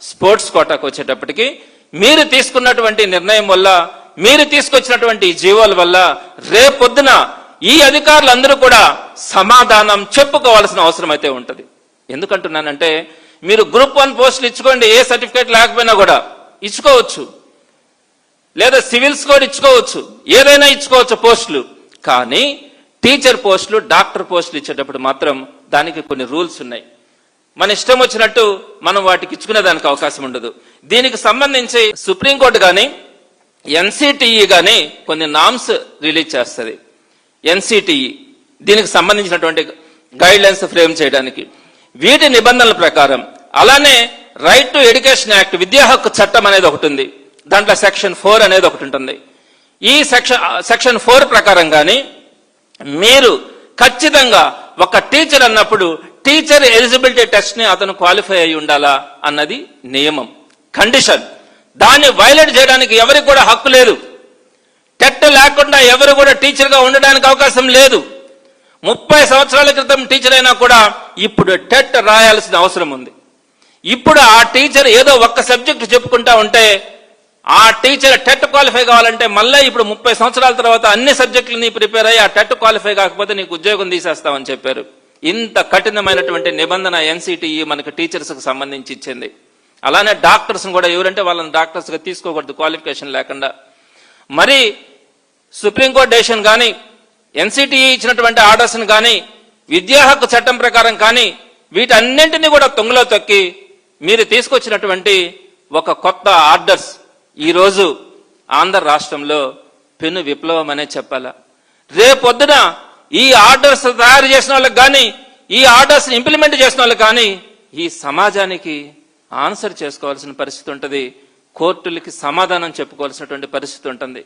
Sports కోటాకు వచ్చేటప్పటికి మీరు తీసుకున్నటువంటి నిర్ణయం వల్ల, మీరు తీసుకొచ్చినటువంటి జీవోల వల్ల రేపొద్దున ఈ అధికారులందరూ కూడా సమాధానం చెప్పుకోవాల్సిన అవసరం అయితే ఉంటుంది. ఎందుకంటున్నానంటే, మీరు గ్రూప్ 1 పోస్టులు ఇచ్చుకోండి, ఏ సర్టిఫికేట్ లేకపోయినా కూడా ఇచ్చుకోవచ్చు, లేదా సివిల్స్ కూడా ఇచ్చుకోవచ్చు, ఏదైనా ఇచ్చుకోవచ్చు పోస్టులు. కానీ టీచర్ పోస్టులు, డాక్టర్ పోస్టులు ఇచ్చేటప్పుడు మాత్రం దానికి కొన్ని రూల్స్ ఉన్నాయి. మన ఇష్టం వచ్చినట్టు మనం వాటికి ఇచ్చుకునే దానికి అవకాశం ఉండదు. దీనికి సంబంధించి సుప్రీంకోర్టు కానీ ఎన్సిటిఈ కానీ కొన్ని నామ్స్ రిలీజ్ చేస్తుంది. ఎన్సిటిఈ దీనికి సంబంధించినటువంటి గైడ్ లైన్స్ ఫ్రేమ్ చేయడానికి వీటి నిబంధనల ప్రకారం, అలానే రైట్ టు ఎడ్యుకేషన్ యాక్ట్, విద్యా హక్కు చట్టం అనేది ఒకటి ఉంది. దాంట్లో సెక్షన్ 4 అనేది ఒకటి ఉంటుంది. ఈ సెక్షన్ 4 ప్రకారం కానీ మీరు ఖచ్చితంగా ఒక టీచర్ అన్నప్పుడు టీచర్ ఎలిజిబిలిటీ టెస్ట్ ని అతను క్వాలిఫై అయి ఉండాలా అన్నది నియమం, కండిషన్. దాన్ని వైలేట్ చేయడానికి ఎవరికి కూడా హక్కు లేదు. టెట్ లేకుండా ఎవరు కూడా టీచర్ గా ఉండడానికి అవకాశం లేదు. 30 సంవత్సరాల క్రితం టీచర్ అయినా కూడా ఇప్పుడు టెట్ రాయాల్సిన అవసరం ఉంది. ఇప్పుడు ఆ టీచర్ ఏదో ఒక్క సబ్జెక్ట్ చెప్పుకుంటా ఉంటే ఆ టీచర్ టెట్ క్వాలిఫై కావాలంటే మళ్ళీ ఇప్పుడు 30 సంవత్సరాల తర్వాత అన్ని సబ్జెక్టులని ప్రిపేర్ అయ్యి ఆ టెట్ క్వాలిఫై కాకపోతే నీకు ఉద్యోగం తీసేస్తామని చెప్పారు. ఇంత కఠినమైనటువంటి నిబంధన ఎన్సిటిఈ మనకి టీచర్స్ కు సంబంధించి ఇచ్చింది. అలానే డాక్టర్స్ కూడా ఎవరంటే వాళ్ళని డాక్టర్స్ గా తీసుకోకూడదు క్వాలిఫికేషన్ లేకుండా. మరి సుప్రీంకోర్టు డెసిషన్ కానీ, ఎన్సిటిఈ ఇచ్చినటువంటి ఆర్డర్స్ కానీ, విద్యా హక్కు చట్టం ప్రకారం కానీ వీటన్నింటినీ కూడా తుంగలో తొక్కి మీరు తీసుకొచ్చినటువంటి ఒక కొత్త ఆర్డర్స్ ఈ రోజు ఆంధ్ర రాష్ట్రంలో పెను విప్లవం అనే చెప్పాలా. రేపొద్దున ఈ ఆర్డర్స్ తయారు చేసిన వాళ్ళకి కానీ, ఈ ఆర్డర్స్ ఇంప్లిమెంట్ చేసిన వాళ్ళకి కానీ ఈ సమాజానికి ఆన్సర్ చేసుకోవాల్సిన పరిస్థితి ఉంటుంది. కోర్టులకి సమాధానం చెప్పుకోవాల్సినటువంటి పరిస్థితి ఉంటుంది.